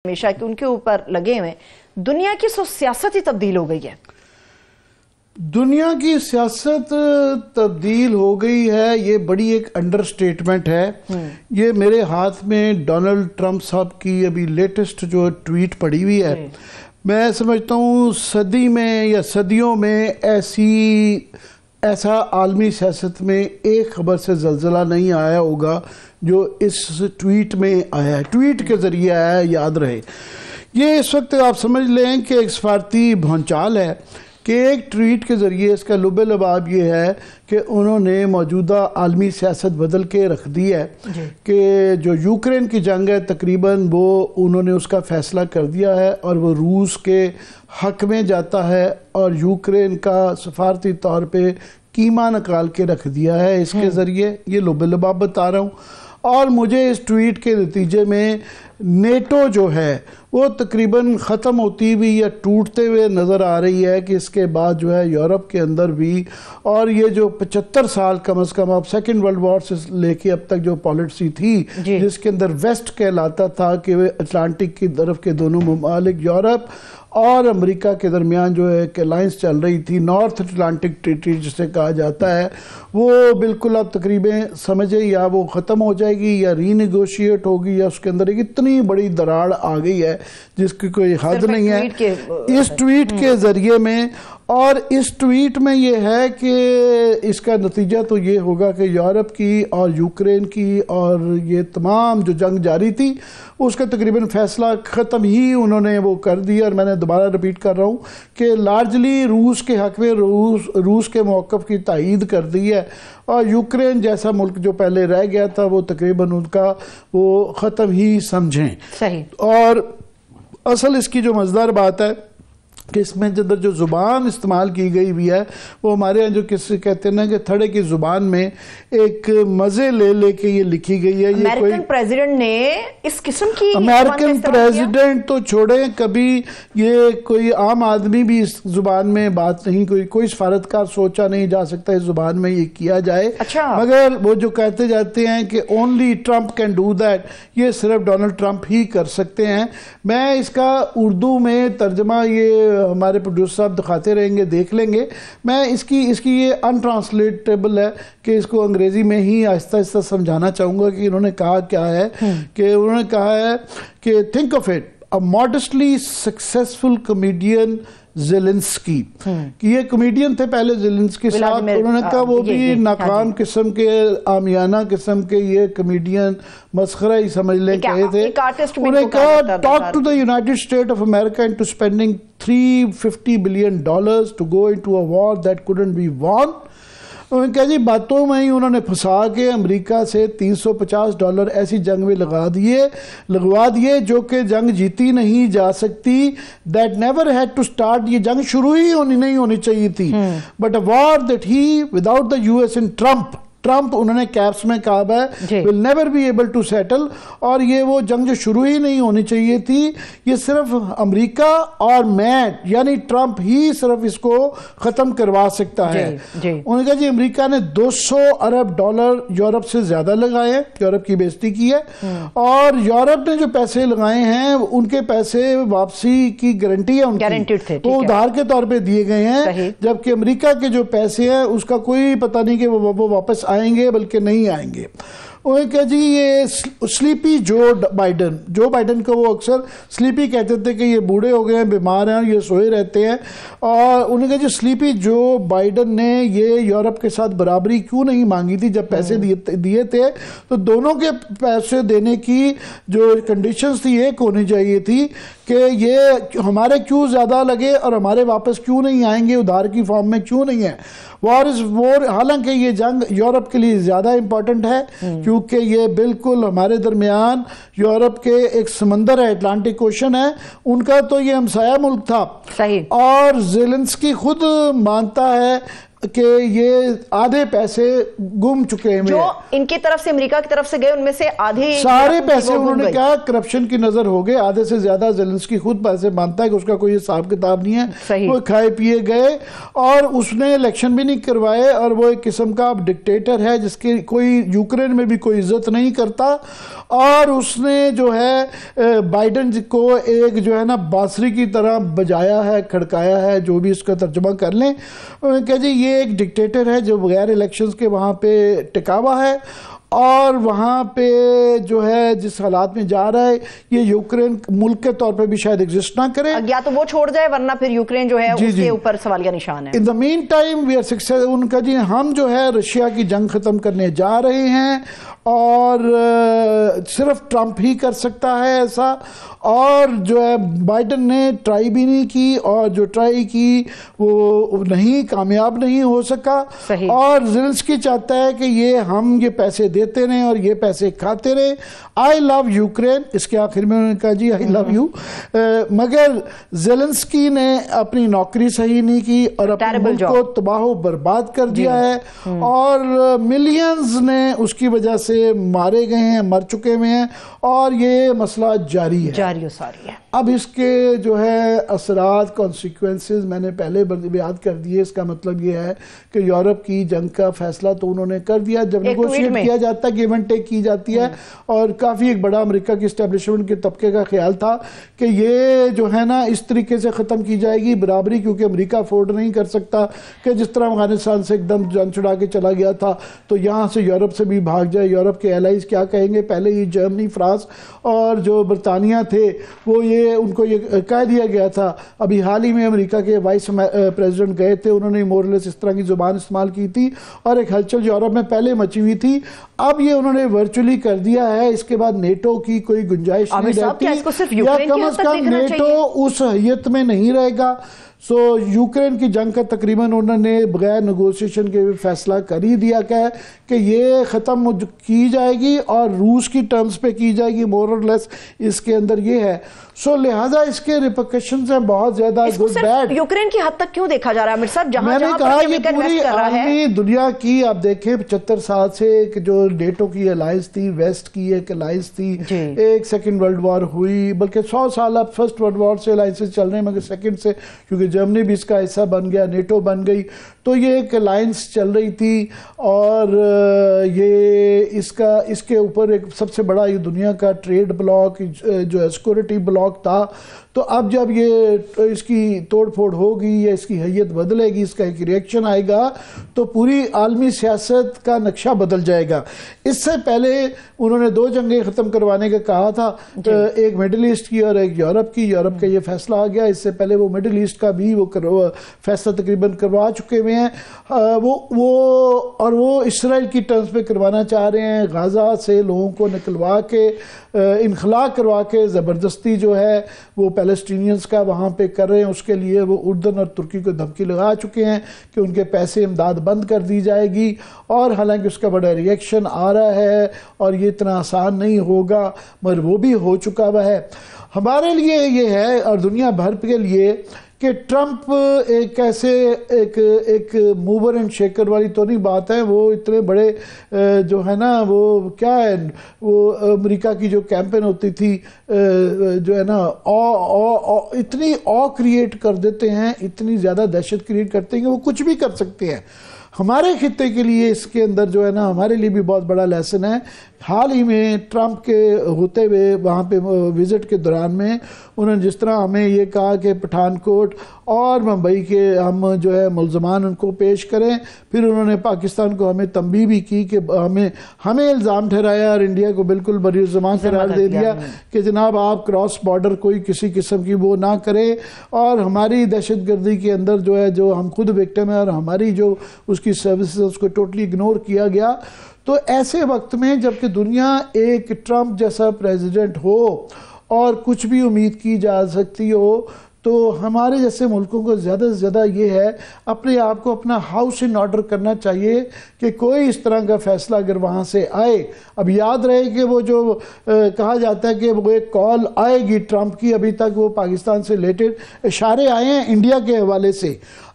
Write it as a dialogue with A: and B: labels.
A: ہمیشہ کہ ان کے اوپر لگے ہوئے دنیا کی سیاست ہی تبدیل ہو گئی ہے.
B: دنیا کی سیاست تبدیل ہو گئی ہے، یہ بڑی ایک انڈر سٹیٹمنٹ ہے. یہ میرے ہاتھ میں ڈونلڈ ٹرمپ صاحب کی ابھی لیٹسٹ جو ٹویٹ پڑی ہوئی ہے. میں سمجھتا ہوں صدی میں یا صدیوں میں ایسا عالمی سیاست میں ایک خبر سے زلزلہ نہیں آیا ہوگا جو اس ٹویٹ میں آیا ہے، ٹویٹ کے ذریعے آیا ہے. یاد رہے یہ اس وقت آپ سمجھ لیں کہ ایک سفارتی بھونچال ہے کہ ایک ٹویٹ کے ذریعے اس کا لب لباب یہ ہے کہ انہوں نے موجودہ عالمی سیاست بدل کے رکھ دی ہے کہ جو یوکرین کی جنگ ہے تقریباً وہ انہوں نے اس کا فیصلہ کر دیا ہے اور وہ روس کے حق میں جاتا ہے اور یوکرین کا سفارتی طور پہ کیما نکال کے رکھ دیا ہے اس کے ذریعے. یہ لب لباب بتا رہا ہوں. اور مجھے اس ٹویٹ کے نتیجے میں نیٹو جو ہے وہ تقریباً ختم ہوتی ہوئی یا ٹوٹتے ہوئے نظر آ رہی ہے کہ اس کے بعد جو ہے یورپ کے اندر بھی اور یہ جو 75 سال کم از کم اب سیکنڈ ورلڈ وار سے لے کے اب تک جو پالیسی تھی جس کے اندر ویسٹ کہلاتا تھا کہ اٹلانٹک کی طرف کے دونوں ممالک یورپ اور امریکہ کے درمیان جو ہے ایک الائنس چل رہی تھی، نارتھ اٹلانٹک ٹریٹی جسے کہا جاتا ہے، وہ بالکل اب تقریباً سمجھے یا وہ ختم ہو جائے گی یا ری نیگوشیٹ ہوگی یا اس کے اندر ایک اتنی بڑی دراڑ آ گئی ہے جس کی کوئی حد نہیں ہے اس ٹویٹ کے ذریعے میں. اور اس ٹویٹ میں یہ ہے کہ اس کا نتیجہ تو یہ ہوگا کہ یورپ کی اور یوکرین کی اور یہ تمام جو جنگ جاری تھی اس کا تقریباً فیصلہ ختم ہی انہوں نے وہ کر دیا. اور میں نے دوبارہ رپیٹ کر رہا ہوں کہ لارجلی روس کے حق میں روس کے موقف کی تائید کر دی ہے اور یوکرین جیسا ملک جو پہلے رہ گیا تھا وہ تقریباً ان کا وہ ختم ہی سمجھیں.
A: صحیح.
B: اور اصل اس کی جو مزدار بات ہے کہ اس میں جو زبان استعمال کی گئی بھی ہے وہ ہمارے یہاں جو کسی کہتے ہیں نا کہ تھڑے کی زبان میں ایک مزے لے لے کے یہ لکھی گئی ہے.
A: امریکن پریزیڈنٹ نے اس قسم کی
B: امریکن پریزیڈنٹ تو چھوڑیں، کبھی یہ کوئی عام آدمی بھی اس زبان میں بات نہیں، کوئی سفارتکار سوچا نہیں جا سکتا اس زبان میں یہ کیا جائے. مگر وہ جو کہتے جاتے ہیں کہ only Trump can do that, یہ صرف ڈونلڈ ٹرمپ ہی کر سکتے ہیں. میں اس کا اردو میں ترجمہ یہ ہمارے پروڈیوسر صاحب دکھاتے رہیں گے، دیکھ لیں گے. میں اس کی یہ انٹرانسلیٹیبل ہے کہ اس کو انگریزی میں ہی آہستہ آہستہ سمجھانا چاہوں گا کہ انہوں نے کہا کیا ہے. کہ انہوں نے کہا ہے کہ think of it a modestly successful comedian Zelensky, کہ یہ کمیڈین تھے پہلے زیلنسکی صاحب، انہوں نے کہا وہ بھی ناکام قسم کے عامیانہ قسم کے یہ کمیڈین مسخرہ ہی سمجھ لیں کہے تھے. انہوں نے کہا talk to the United States of America into spending $350 billion to go into a war that couldn't be won. انہوں نے کہا جی باتوں میں ہی انہوں نے پھنسا کے امریکہ سے $350 ایسی جنگ میں لگوا دیے جو کہ جنگ جیتی نہیں جا سکتی. That never had to start، یہ جنگ شروع ہی نہیں ہونی چاہیے تھی. But a war that he without the US and Trump انہوں نے کیپس میں کہا ہے will never be able to settle. اور یہ وہ جنگ جو شروع ہی نہیں ہونی چاہیے تھی، یہ صرف امریکہ اور میں یعنی ٹرمپ ہی صرف اس کو ختم کروا سکتا ہے. انہوں نے کہا جی امریکہ نے $200 ارب یورپ سے زیادہ لگائے ہیں، یورپ کی بےزتی کی ہے، اور یورپ نے جو پیسے لگائے ہیں ان کے پیسے واپسی کی گارنٹی ہے ان کی، وہ ادھار کے طور پہ دیے گئے ہیں. جبکہ امریکہ کے جو پیسے ہیں اس کا کوئی پتہ نہیں کہ وہ واپس آئیں گے بلکہ نہیں آئیں گے. انہوں نے کہا جی یہ سلیپی جو بائیڈن کو وہ اکثر سلیپی کہتے تھے کہ یہ بوڑھے ہو گئے ہیں، بیمار ہیں، یہ سوئے رہتے ہیں. اور انہوں نے کہا جی سلیپی جو بائیڈن نے یہ یورپ کے ساتھ برابری کیوں نہیں مانگی تھی جب پیسے دیے تھے، تو دونوں کے پیسے دینے کی جو کنڈیشنز تھی ایک ہونی چاہیے تھی کہ یہ ہمارے کیوں زیادہ لگے اور ہمارے واپس کیوں نہیں آئیں گے، ادھار کی فارم میں کیوں نہیں ہے. وار از وار، حالانکہ یہ جنگ یورپ کے لیے زیادہ امپورٹنٹ ہے کیونکہ یہ بالکل ہمارے درمیان یورپ کے ایک سمندر ہے، اٹلانٹک اوشن ہے، ان کا تو یہ ہمسایہ ملک تھا.
A: صحیح.
B: اور زیلنسکی خود مانتا ہے کہ یہ آدھے پیسے گم چکے ہیں،
A: جو ان کی طرف سے امریکہ کی طرف سے گئے ان میں سے آدھے
B: سارے پیسے انہوں نے کہا کرپشن کی نظر ہو گئے، آدھے سے زیادہ زیلنسکی خود پیسے مانتا ہے کہ اس کا کوئی حساب کتاب نہیں ہے، وہ کھائے پیے گئے اور اس نے الیکشن بھی نہیں کروائے، اور وہ ایک قسم کا ڈکٹیٹر ہے جس کی کوئی یوکرین میں بھی کوئی عزت نہیں کرتا، اور اس نے جو ہے بائیڈن کو ایک جو ہے نا بانسری کی طرح بجایا ہے، کھڑکایا ہے، جو بھی اس کا ترجمہ کر لیں کہ جی یہ ایک ڈکٹیٹر ہے جو بغیر الیکشنز کے وہاں پہ ٹکا ہوا ہے، اور وہاں پہ جو ہے جس حالات میں جا رہا ہے یہ یوکرین ملک کے طور پہ بھی شاید ایگزسٹ نہ کرے،
A: یا تو وہ چھوڑ جائے ورنہ پھر یوکرین جو ہے اس کے اوپر سوالیہ نشان ہے۔
B: ان دا مین ٹائم وی آر سکسیس، ان کا جی ہم جو ہے رشیا کی جنگ ختم کرنے جا رہے ہیں، اور صرف ٹرمپ ہی کر سکتا ہے ایسا، اور جو ہے بائیڈن نے ٹرائی بھی نہیں کی، اور جو ٹرائی کی وہ نہیں کامیاب نہیں ہو سکا، اور زیلنسکی چاہتا ہے کہ ہم یہ پیسے دیتے رہیں اور یہ پیسے کھاتے رہیں۔ آئی لو یوکرین، اس کے آخر میں انہوں نے کہا جی آئی لو یو، مگر زیلنسکی نے اپنی نوکری صحیح نہیں کی اور اپنے ملک کو تباہ و برباد کر دیا ہے، اور ملینز نے اس کی وجہ سے مارے گئے ہیں، مر چکے ہوئے ہیں، اور یہ مسئلہ جاری ہے،
A: جاری و ساری ہے۔
B: اب اس کے جو ہے اثرات کانسیکوینسز میں نے پہلے بیان کر دیے۔ اس کا مطلب یہ ہے کہ یورپ کی جنگ کا فیصلہ تو انہوں نے کر دیا، جب نیگوشیٹ کیا جاتا ہے، گیو اینڈ ٹیک کی جاتی ہے، اور کافی ایک بڑا امریکہ کی اسٹیبلشمنٹ کے طبقے کا خیال تھا کہ یہ جو ہے نا اس طریقے سے ختم کی جائے گی برابری، کیونکہ امریکہ افورڈ نہیں کر سکتا کہ جس طرح افغانستان سے ایک دم جان چھڑا کے چلا گیا تھا تو یہاں سے یورپ سے بھی بھاگ جائے۔ یورپ کے الائز کیا کہیں گے؟ پہلے ہی جرمنی، فرانس اور جو برطانیہ تھے وہ ان کو یہ کہہ دیا گیا تھا۔ ابھی حال ہی میں امریکہ کے وائس پریزیڈنٹ گئے تھے، انہوں نے مورلیس اس طرح کی زبان استعمال کی تھی، اور ایک ہلچل یورپ میں پہلے مچی ہوئی تھی۔ اب یہ انہوں نے ورچولی کر دیا ہے، اس کے بعد نیٹو کی کوئی گنجائش نہیں رہتی، یا کم از کم نیٹو اس حیثیت میں نہیں رہے گا۔ سو یوکرین کی جنگ کا تقریباً انہوں نے بغیر نیگوسیشن کے فیصلہ کر ہی دیا کہ یہ ختم کی جائے گی، اور روس کی ٹرمز پہ کی جائے گی، مور اور لیس اس کے اندر یہ ہے۔ سو لہٰذا اس کے ریپرکشنز ہیں بہت زیادہ گڈ بیڈ۔
A: یوکرین کی حد تک کیوں دیکھا جا رہا ہے امیر صاحب؟
B: میں نے کہا یہ پوری عالمی دنیا کی آپ دیکھیں 75 سال سے جو نیٹو کی الائنس تھی، ویسٹ کی ایک الائنس تھی، ایک سیکنڈ ورلڈ وار ہوئی، بلکہ 100 سال اب فرسٹ ورلڈ وار سے الائنسز چل رہے ہیں، مگر سیکنڈ سے کیونکہ جرمنی بھی اس کا حصہ بن گیا، نیٹو بن گئی، تو یہ ایک الائنس چل رہی تھی، اور یہ اس کے اوپر ایک سب سے بڑا یہ دنیا کا ٹریڈ بلاک جو ہے سیکورٹی بلاک تھا۔ تو اب جب یہ اس کی توڑ پھوڑ ہوگی یا اس کی حیت بدلے گی، اس کا ایک ریئیکشن آئے گا، تو پوری عالمی سیاست کا نقشہ بدل جائے گا۔ اس سے پہلے انہوں نے 2 جنگیں ختم کروانے کا کہا تھا، ایک مڈل ایسٹ کی اور ایک یورپ کی۔ یورپ کا یہ فیصلہ آ گیا، اس سے پہلے وہ مڈل ایسٹ کا بھی وہ فیصلہ تقریباً کروا چکے ہوئے ہیں، وہ اسرائیل کی ٹرمز پہ کروانا چاہ رہے ہیں۔ غازہ سے لوگوں کو نکلوا کے انخلا کروا کے زبردستی جو ہے وہ پیلسٹینینز کا وہاں پہ کر رہے ہیں، اس کے لیے وہ اردن اور ترکی کو دھمکی لگا چکے ہیں کہ ان کے پیسے امداد بند کر دی جائے گی، اور حالانکہ اس کا بڑا ریئیکشن آ رہا ہے اور یہ اتنا آسان نہیں ہوگا، مگر وہ بھی ہو چکا ہوا ہے۔ ہمارے لیے یہ ہے اور دنیا بھر کے لیے کہ ٹرمپ ایک ایسے ایک موور اینڈ شیکر والی تو نہیں بات ہے، وہ اتنے بڑے جو ہے نا وہ کیا ہے، وہ امریکہ کی جو کیمپین ہوتی تھی جو ہے نا اتنی کریٹ کر دیتے ہیں، اتنی زیادہ دہشت کریٹ کرتے ہیں کہ وہ کچھ بھی کر سکتے ہیں۔ ہمارے خطے کے لیے اس کے اندر جو ہے نا ہمارے لیے بھی بہت بڑا لیسن ہے۔ حال ہی میں ٹرمپ کے ہوتے ہوئے وہاں پہ وزٹ کے دوران میں انہوں نے جس طرح ہمیں یہ کہا کہ پٹھان کوٹ اور ممبئی کے ہم جو ہے ملزمان ان کو پیش کریں، پھر انہوں نے پاکستان کو ہمیں تنبیہ بھی کی کہ ہمیں الزام ٹھہرایا اور انڈیا کو بالکل بری زبان قرار دے دیا کہ جناب آپ کراس بارڈر کوئی کسی قسم کی وہ نہ کرے، اور ہماری دہشت گردی کے اندر جو ہے جو ہم خود وکٹم ہیں اور ہماری جو اس کی سروسز اس کو ٹوٹلی اگنور کیا گیا۔ تو ایسے وقت میں جبکہ دنیا ایک ٹرمپ جیسا پریزیڈنٹ ہو اور کچھ بھی امید کی جا سکتی ہو، تو ہمارے جیسے ملکوں کو زیادہ سے زیادہ یہ ہے اپنے آپ کو اپنا ہاؤس ان آرڈر کرنا چاہیے کہ کوئی اس طرح کا فیصلہ اگر وہاں سے آئے، اب یاد رہے کہ وہ جو کہا جاتا ہے کہ وہ ایک کال آئے گی ٹرمپ کی، ابھی تک وہ پاکستان سے ریلیٹڈ اشارے آئے ہیں انڈیا کے حوالے سے۔